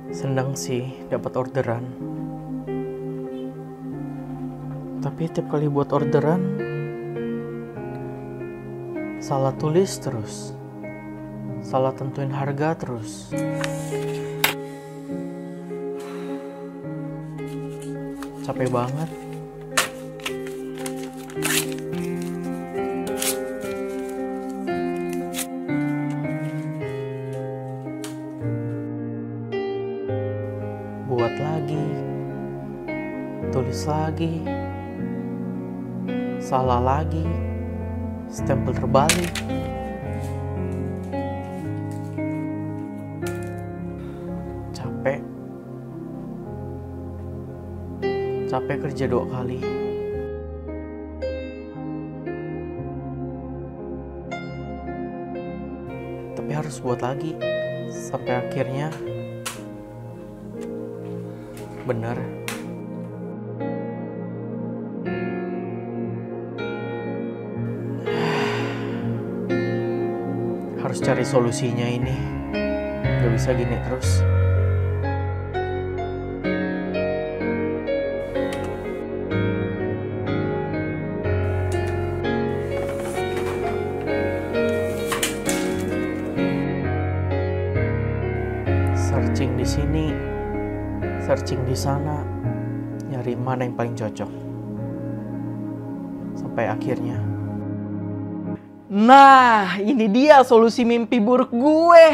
Seneng sih dapat orderan. Tapi tiap kali buat orderan salah tulis terus. Salah tentuin harga terus. Capek banget. Buat lagi, tulis lagi, salah lagi, stempel terbalik. Capek kerja 2 kali. Tapi harus buat lagi sampai akhirnya bener. Harus cari solusinya ini. Gak bisa gini terus. Searching di sini, searching di sana, nyari mana yang paling cocok. Sampai akhirnya. Nah, ini dia solusi mimpi buruk gue.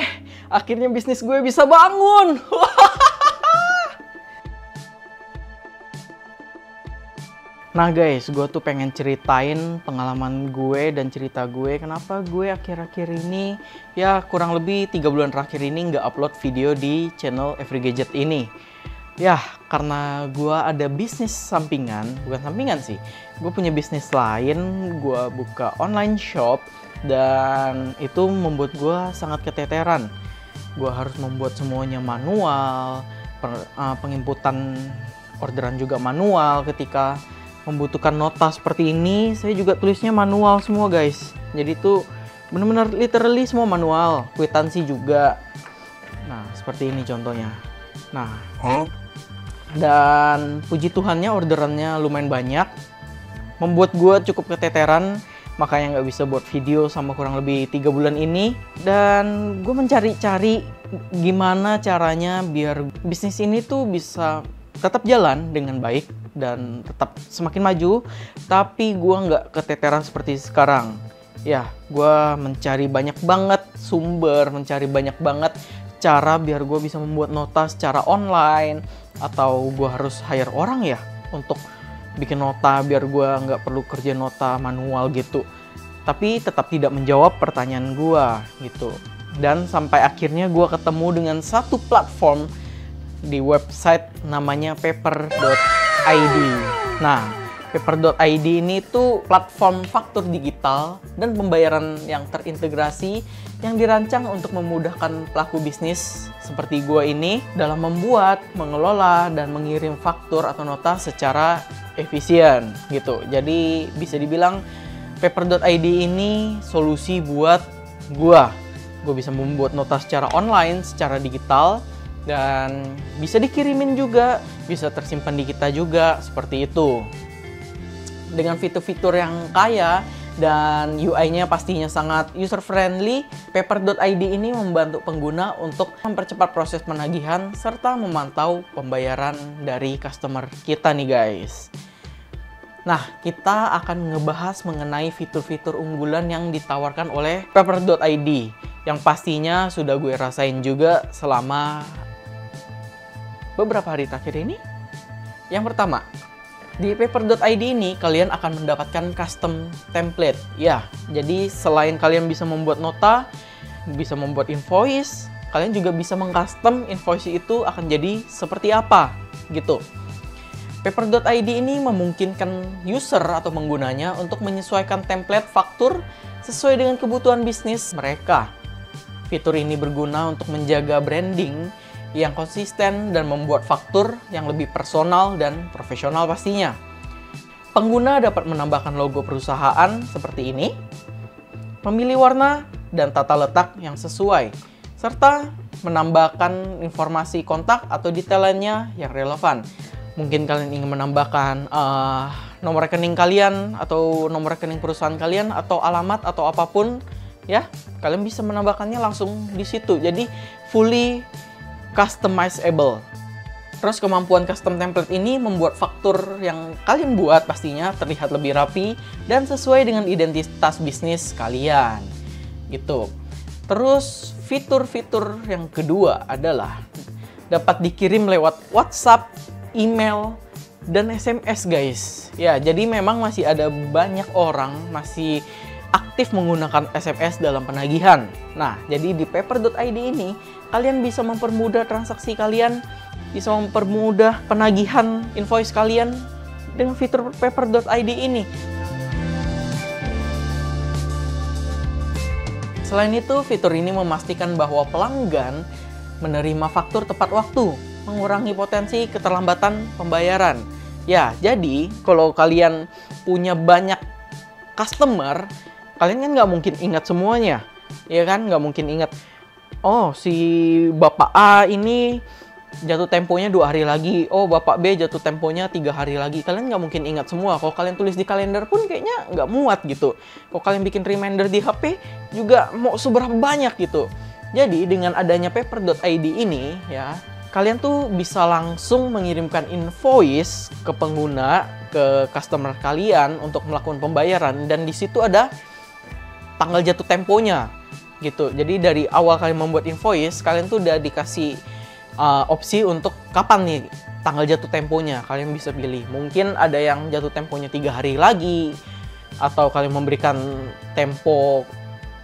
Akhirnya bisnis gue bisa bangun. Nah guys, gue tuh pengen ceritain pengalaman gue dan cerita gue kenapa gue akhir-akhir ini, ya kurang lebih 3 bulan terakhir ini nggak upload video di channel Every Gadget ini. Ya, karena gue ada bisnis sampingan, bukan sampingan sih, gue punya bisnis lain, gue buka online shop, dan itu membuat gue sangat keteteran. Gue harus membuat semuanya manual, penginputan orderan juga manual. Ketika membutuhkan nota seperti ini, saya juga tulisnya manual semua guys. Jadi itu benar-benar literally semua manual, kwitansi juga. Nah, seperti ini contohnya. Nah, dan puji Tuhannya orderannya lumayan banyak, membuat gue cukup keteteran, makanya nggak bisa buat video sama kurang lebih 3 bulan ini. Dan gue mencari-cari gimana caranya biar bisnis ini tuh bisa tetap jalan dengan baik dan tetap semakin maju, tapi gue nggak keteteran seperti sekarang. Ya, gue mencari banyak banget sumber, mencari banyak banget cara biar gue bisa membuat nota secara online, atau gue harus hire orang ya untuk bikin nota biar gue nggak perlu kerja nota manual gitu. Tapi tetap tidak menjawab pertanyaan gue gitu. Dan sampai akhirnya gue ketemu dengan satu platform di website namanya paper.id. Nah, paper.id ini tuh platform faktur digital dan pembayaran yang terintegrasi yang dirancang untuk memudahkan pelaku bisnis seperti gue ini dalam membuat, mengelola, dan mengirim faktur atau nota secara efisien gitu. Jadi bisa dibilang paper.id ini solusi buat gue. Gue bisa membuat nota secara online, secara digital, dan bisa dikirimin juga, bisa tersimpan di kita juga, seperti itu. Dengan fitur-fitur yang kaya dan UI-nya pastinya sangat user-friendly, paper.id ini membantu pengguna untuk mempercepat proses penagihan serta memantau pembayaran dari customer kita nih guys. Nah, kita akan ngebahas mengenai fitur-fitur unggulan yang ditawarkan oleh paper.id, yang pastinya sudah gue rasain juga selama beberapa hari terakhir ini. Yang pertama, di paper.id ini kalian akan mendapatkan custom template. Ya, jadi selain kalian bisa membuat nota, bisa membuat invoice, kalian juga bisa mengcustom invoice itu akan jadi seperti apa gitu. Paper.id ini memungkinkan user atau penggunanya untuk menyesuaikan template faktur sesuai dengan kebutuhan bisnis mereka. Fitur ini berguna untuk menjaga branding yang konsisten dan membuat faktur yang lebih personal dan profesional pastinya. Pengguna dapat menambahkan logo perusahaan seperti ini, memilih warna dan tata letak yang sesuai, serta menambahkan informasi kontak atau detail lainnya yang relevan. Mungkin kalian ingin menambahkan nomor rekening kalian atau nomor rekening perusahaan kalian atau alamat atau apapun ya, kalian bisa menambahkannya langsung di situ. Jadi fully customizable. Terus kemampuan custom template ini membuat faktur yang kalian buat pastinya terlihat lebih rapi dan sesuai dengan identitas bisnis kalian. Gitu. Terus fitur-fitur yang kedua adalah dapat dikirim lewat WhatsApp, email, dan SMS guys. Ya, jadi memang masih ada banyak orang masih aktif menggunakan SMS dalam penagihan. Nah, jadi di paper.id ini kalian bisa mempermudah transaksi kalian, bisa mempermudah penagihan invoice kalian dengan fitur paper.id ini. Selain itu, fitur ini memastikan bahwa pelanggan menerima faktur tepat waktu, mengurangi potensi keterlambatan pembayaran. Ya, jadi kalau kalian punya banyak customer, kalian kan nggak mungkin ingat semuanya, ya kan? Nggak mungkin ingat, oh si Bapak A ini jatuh temponya 2 hari lagi, oh Bapak B jatuh temponya 3 hari lagi. Kalian nggak mungkin ingat semua. Kalau kalian tulis di kalender pun kayaknya nggak muat gitu. Kalau kalian bikin reminder di HP juga mau seberapa banyak gitu. Jadi dengan adanya paper.id ini ya, kalian tuh bisa langsung mengirimkan invoice ke pengguna, ke customer kalian untuk melakukan pembayaran, dan di situ ada tanggal jatuh temponya gitu. Jadi dari awal kalian membuat invoice, kalian tuh udah dikasih opsi untuk kapan nih tanggal jatuh temponya. Kalian bisa pilih. Mungkin ada yang jatuh temponya 3 hari lagi, atau kalian memberikan tempo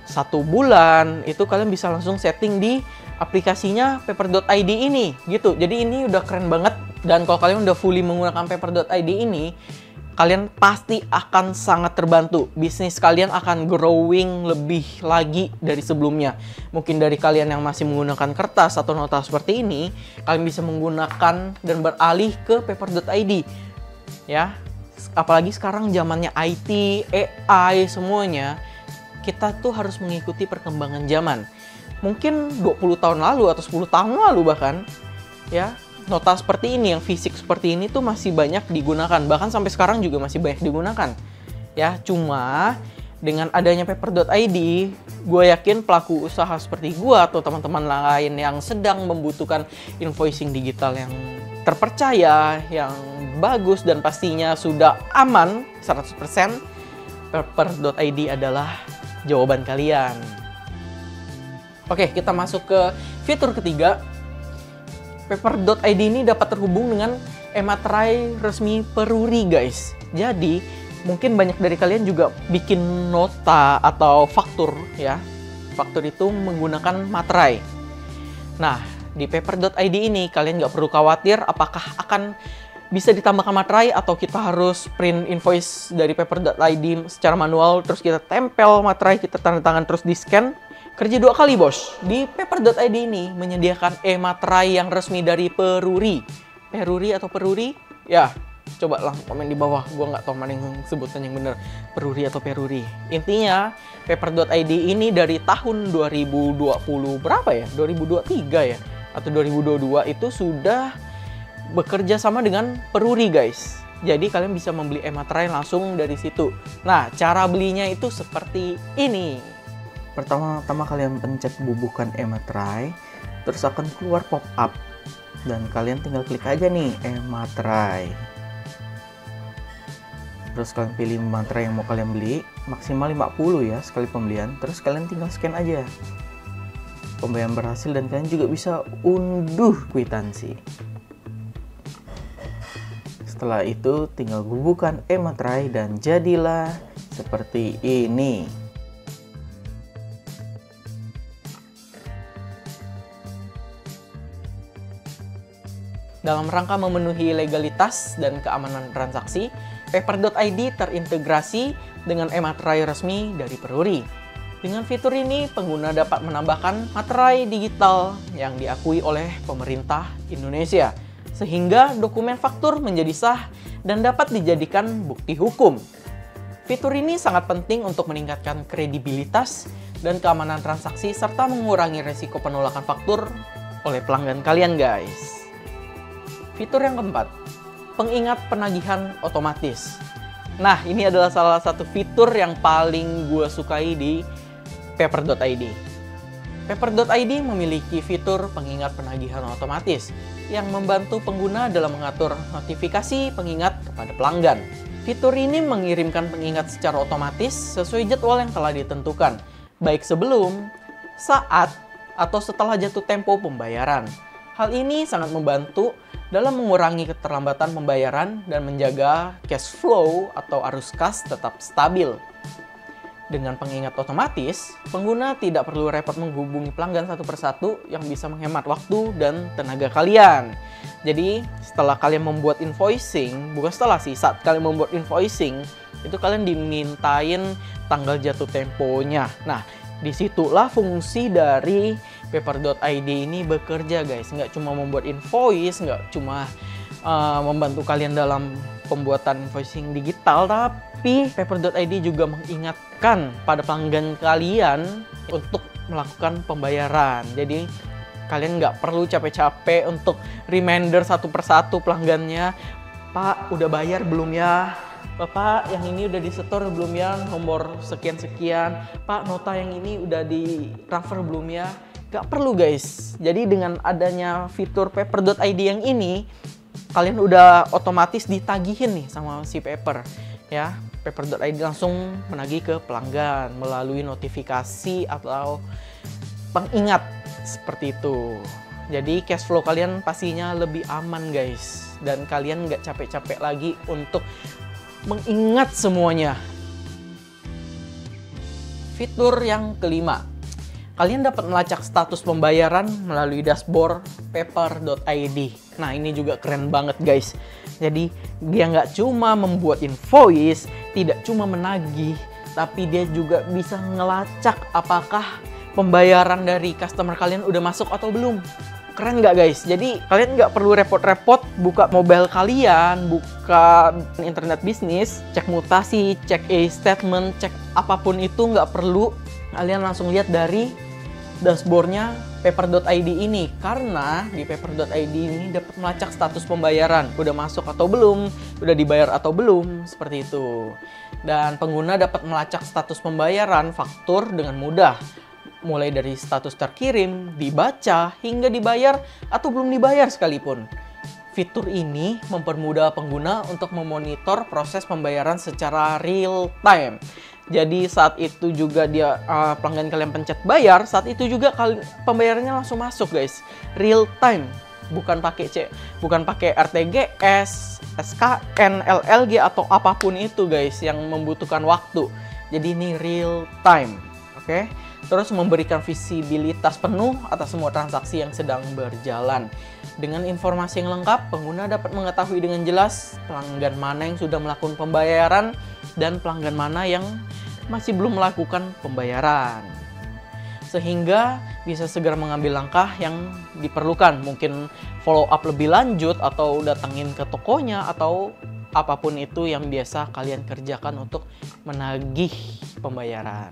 1 bulan. Itu kalian bisa langsung setting di aplikasinya paper.id ini gitu. Jadi ini udah keren banget. Dan kalau kalian udah fully menggunakan paper.id ini, kalian pasti akan sangat terbantu. Bisnis kalian akan growing lebih lagi dari sebelumnya. Mungkin dari kalian yang masih menggunakan kertas atau nota seperti ini, kalian bisa menggunakan dan beralih ke paper.id. Ya, apalagi sekarang zamannya IT, AI semuanya, kita tuh harus mengikuti perkembangan zaman. Mungkin 20 tahun lalu atau 10 tahun lalu bahkan, ya, nota seperti ini, yang fisik seperti ini tuh masih banyak digunakan. Bahkan sampai sekarang juga masih banyak digunakan. Ya, cuma dengan adanya paper.id, gue yakin pelaku usaha seperti gue atau teman-teman lain yang sedang membutuhkan invoicing digital yang terpercaya, yang bagus, dan pastinya sudah aman 100%, paper.id ematraii jawaban kalian. Oke, kita masuk ke fitur ketiga. Paper.id ini dapat terhubung dengan ematraii resmi Peruri, guys. Jadi, mungkin banyak dari kalian juga bikin nota atau faktur, ya. Faktur itu menggunakan materai. Nah, di paper.id ini kalian nggak perlu khawatir apakah akan bisa ditambahkan materai atau kita harus print invoice dari paper.id secara manual, terus kita tempel materai, kita tanda tangan, terus di-scan. Kerja 2 kali, bos. Di paper.id ini menyediakan ematraii yang resmi dari Peruri. Peruri atau Peruri? Ya, coba langsung komen di bawah. Gua nggak tahu mana yang sebutan yang benar, Peruri atau Peruri. Intinya, paper.id ini dari tahun 2020 berapa ya? 2023 ya? Atau 2022 itu sudah bekerja sama dengan Peruri, guys. Jadi kalian bisa membeli ematraii langsung dari situ. Nah, cara belinya itu seperti ini. Pertama-tama kalian pencet bubukan ematraii, terus akan keluar pop-up. Dan kalian tinggal klik aja nih, ematraii. Terus kalian pilih ematraii yang mau kalian beli, maksimal 50 ya sekali pembelian. Terus kalian tinggal scan aja. Pembayaran berhasil dan kalian juga bisa unduh kwitansi. Setelah itu tinggal bubukan ematraii dan jadilah seperti ini. Dalam rangka memenuhi legalitas dan keamanan transaksi, paper.id terintegrasi dengan ematraii resmi dari Peruri. Dengan fitur ini, pengguna dapat menambahkan materai digital yang diakui oleh pemerintah Indonesia, sehingga dokumen faktur menjadi sah dan dapat dijadikan bukti hukum. Fitur ini sangat penting untuk meningkatkan kredibilitas dan keamanan transaksi serta mengurangi resiko penolakan faktur oleh pelanggan kalian, guys. Fitur yang keempat, pengingat penagihan otomatis. Nah, ini adalah salah satu fitur yang paling gue sukai di Paper.id. Paper.id memiliki fitur pengingat penagihan otomatis yang membantu pengguna dalam mengatur notifikasi pengingat kepada pelanggan. Fitur ini mengirimkan pengingat secara otomatis sesuai jadwal yang telah ditentukan, baik sebelum, saat, atau setelah jatuh tempo pembayaran. Hal ini sangat membantu dalam mengurangi keterlambatan pembayaran dan menjaga cash flow atau arus kas tetap stabil. Dengan pengingat otomatis, pengguna tidak perlu repot menghubungi pelanggan satu persatu yang bisa menghemat waktu dan tenaga kalian. Jadi, setelah kalian membuat invoicing, bukan setelah sih, saat kalian membuat invoicing, itu kalian dimintain tanggal jatuh temponya. Nah, disitulah fungsi dari Paper.id ini bekerja, guys. Nggak cuma membuat invoice, nggak cuma membantu kalian dalam pembuatan invoicing digital, tapi Paper.id juga mengingatkan pada pelanggan kalian untuk melakukan pembayaran. Jadi kalian nggak perlu capek-capek untuk reminder satu persatu pelanggannya. Pak, udah bayar belum ya? Bapak, yang ini udah disetor belum ya? Nomor sekian-sekian. Pak, nota yang ini udah di-transfer belum ya? Nggak perlu, guys. Jadi dengan adanya fitur Paper.id yang ini, kalian udah otomatis ditagihin nih sama si Paper. Ya, Paper.id langsung menagih ke pelanggan melalui notifikasi atau pengingat seperti itu. Jadi cash flow kalian pastinya lebih aman, guys. Dan kalian nggak capek-capek lagi untuk mengingat semuanya. Fitur yang kelima, kalian dapat melacak status pembayaran melalui dashboard Paper.id. Nah, ini juga keren banget, guys. Jadi dia nggak cuma membuat invoice, tidak cuma menagih, tapi dia juga bisa ngelacak apakah pembayaran dari customer kalian udah masuk atau belum. Keren nggak, guys? Jadi kalian nggak perlu repot-repot buka mobile kalian, buka internet bisnis, cek mutasi, cek e-statement, cek apapun itu nggak perlu. Kalian langsung lihat dari dashboardnya Paper.id ini, karena di Paper.id ini dapat melacak status pembayaran, udah masuk atau belum, udah dibayar atau belum, seperti itu. Dan pengguna dapat melacak status pembayaran faktur dengan mudah, mulai dari status terkirim, dibaca, hingga dibayar atau belum dibayar sekalipun. Fitur ini mempermudah pengguna untuk memonitor proses pembayaran secara real time. Jadi saat itu juga pelanggan kalian pencet bayar, saat itu juga pembayarannya langsung masuk, guys. Real time, bukan pakai RTGS, SKN, LLG atau apapun itu, guys, yang membutuhkan waktu. Jadi ini real time, oke? Terus memberikan visibilitas penuh atas semua transaksi yang sedang berjalan. Dengan informasi yang lengkap, pengguna dapat mengetahui dengan jelas pelanggan mana yang sudah melakukan pembayaran dan pelanggan mana yang masih belum melakukan pembayaran. Sehingga bisa segera mengambil langkah yang diperlukan. Mungkin follow up lebih lanjut atau datangin ke tokonya atau apapun itu yang biasa kalian kerjakan untuk menagih pembayaran.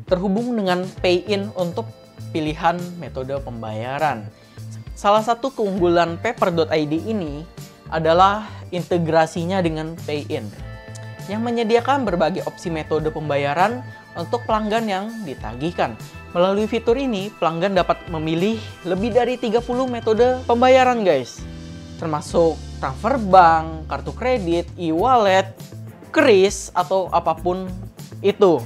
Terhubung dengan Pay-in untuk pilihan metode pembayaran. Salah satu keunggulan Paper.id ini adalah integrasinya dengan Pay-in yang menyediakan berbagai opsi metode pembayaran untuk pelanggan yang ditagihkan. Melalui fitur ini, pelanggan dapat memilih lebih dari 30 metode pembayaran, guys. Termasuk transfer bank, kartu kredit, e-wallet, kris, atau apapun itu.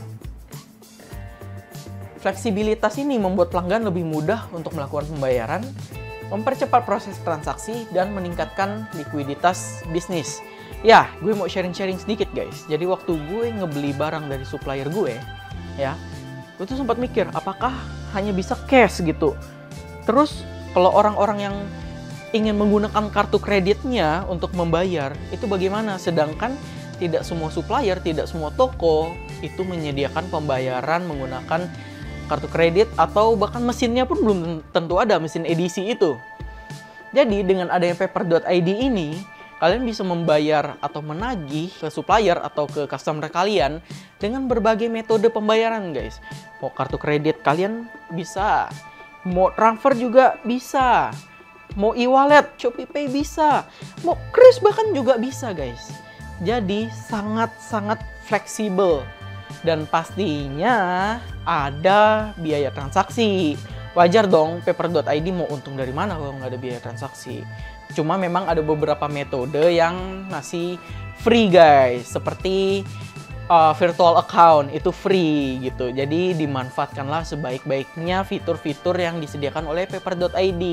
Fleksibilitas ini membuat pelanggan lebih mudah untuk melakukan pembayaran, mempercepat proses transaksi, dan meningkatkan likuiditas bisnis. Ya, gue mau sharing-sharing sedikit, guys. Jadi waktu gue ngebeli barang dari supplier gue, ya, gue tuh sempat mikir, apakah hanya bisa cash gitu? Terus, kalau orang-orang yang ingin menggunakan kartu kreditnya untuk membayar, itu bagaimana? Sedangkan tidak semua supplier, tidak semua toko itu menyediakan pembayaran menggunakan kartu kredit, atau bahkan mesinnya pun belum tentu ada, mesin edisi itu. Jadi dengan adanya Paper.id ini, kalian bisa membayar atau menagih ke supplier atau ke customer kalian dengan berbagai metode pembayaran guys. Mau kartu kredit kalian bisa, mau transfer juga bisa, mau e-wallet, Shopee Pay bisa, mau Kris bahkan juga bisa guys. Jadi sangat-sangat fleksibel. Dan pastinya ada biaya transaksi. Wajar dong Paper.id mau untung dari mana kalau nggak ada biaya transaksi. Cuma memang ada beberapa metode yang masih free guys. Seperti virtual account itu free gitu. Jadi dimanfaatkanlah sebaik-baiknya fitur-fitur yang disediakan oleh Paper.id.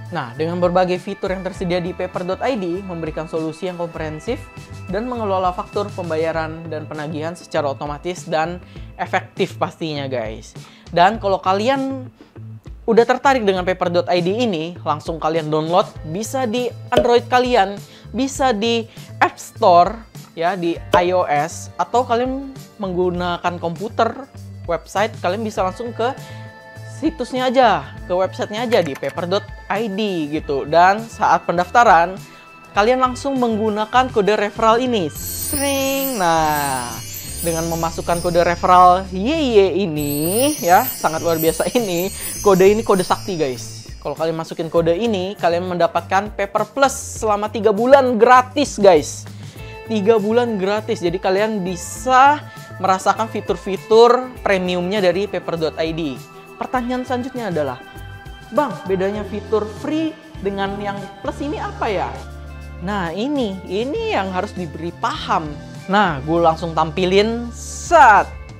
Nah, dengan berbagai fitur yang tersedia di Paper.id memberikan solusi yang komprehensif dan mengelola faktur pembayaran dan penagihan secara otomatis dan efektif pastinya guys. Dan kalau kalian udah tertarik dengan Paper.id ini, langsung kalian download, bisa di Android kalian, bisa di App Store ya, di iOS, atau kalian menggunakan komputer, website, kalian bisa langsung ke situsnya aja, ke websitenya aja di paper.id gitu. Dan saat pendaftaran, kalian langsung menggunakan kode referral ini. Sring. Nah, dengan memasukkan kode referral YY ini ya, sangat luar biasa ini. Kode ini kode sakti guys. Kalau kalian masukin kode ini, kalian mendapatkan Paper Plus selama 3 bulan gratis guys. 3 bulan gratis. Jadi kalian bisa merasakan fitur-fitur premiumnya dari Paper.id. Pertanyaan selanjutnya adalah, Bang, bedanya fitur free dengan yang plus ini apa ya? Nah, ini yang harus diberi paham. Nah, gue langsung tampilin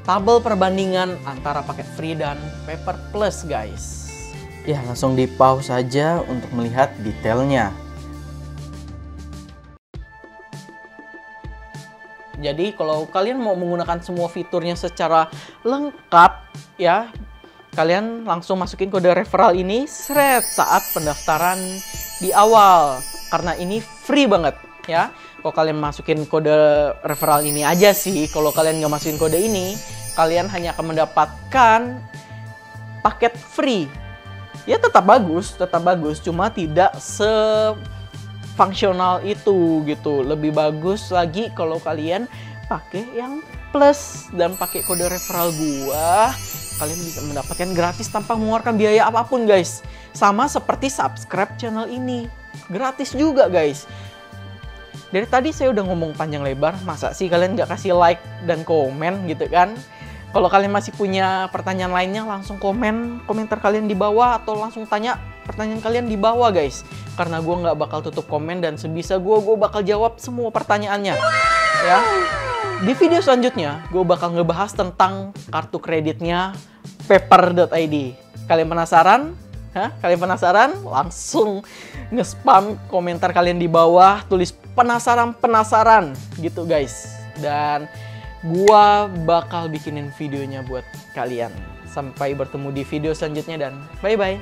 tabel perbandingan antara paket free dan Paper Plus, guys. Ya, langsung di pause saja untuk melihat detailnya. Jadi, kalau kalian mau menggunakan semua fiturnya secara lengkap, ya, kalian langsung masukin kode referral ini saat pendaftaran di awal. Karena ini free banget ya. Kalau kalian masukin kode referral ini aja sih, kalau kalian nggak masukin kode ini, kalian hanya akan mendapatkan paket free. Ya tetap bagus, cuma tidak se-fungsional itu gitu. Lebih bagus lagi kalau kalian pakai yang plus dan pakai kode referral gua. Kalian bisa mendapatkan gratis tanpa mengeluarkan biaya apapun guys. Sama seperti subscribe channel ini. Gratis juga guys. Dari tadi saya udah ngomong panjang lebar. Masa sih kalian nggak kasih like dan komen gitu kan? Kalau kalian masih punya pertanyaan lainnya, langsung komentar kalian di bawah. Atau langsung tanya pertanyaan kalian di bawah guys. Karena gue nggak bakal tutup komen dan sebisa gue bakal jawab semua pertanyaannya. Ya. Di video selanjutnya, gue bakal ngebahas tentang kartu kreditnya Paper.id. Kalian penasaran? Kalian penasaran? Langsung nge-spam komentar kalian di bawah, tulis penasaran gitu guys. Dan gue bakal bikinin videonya buat kalian. Sampai bertemu di video selanjutnya dan bye-bye.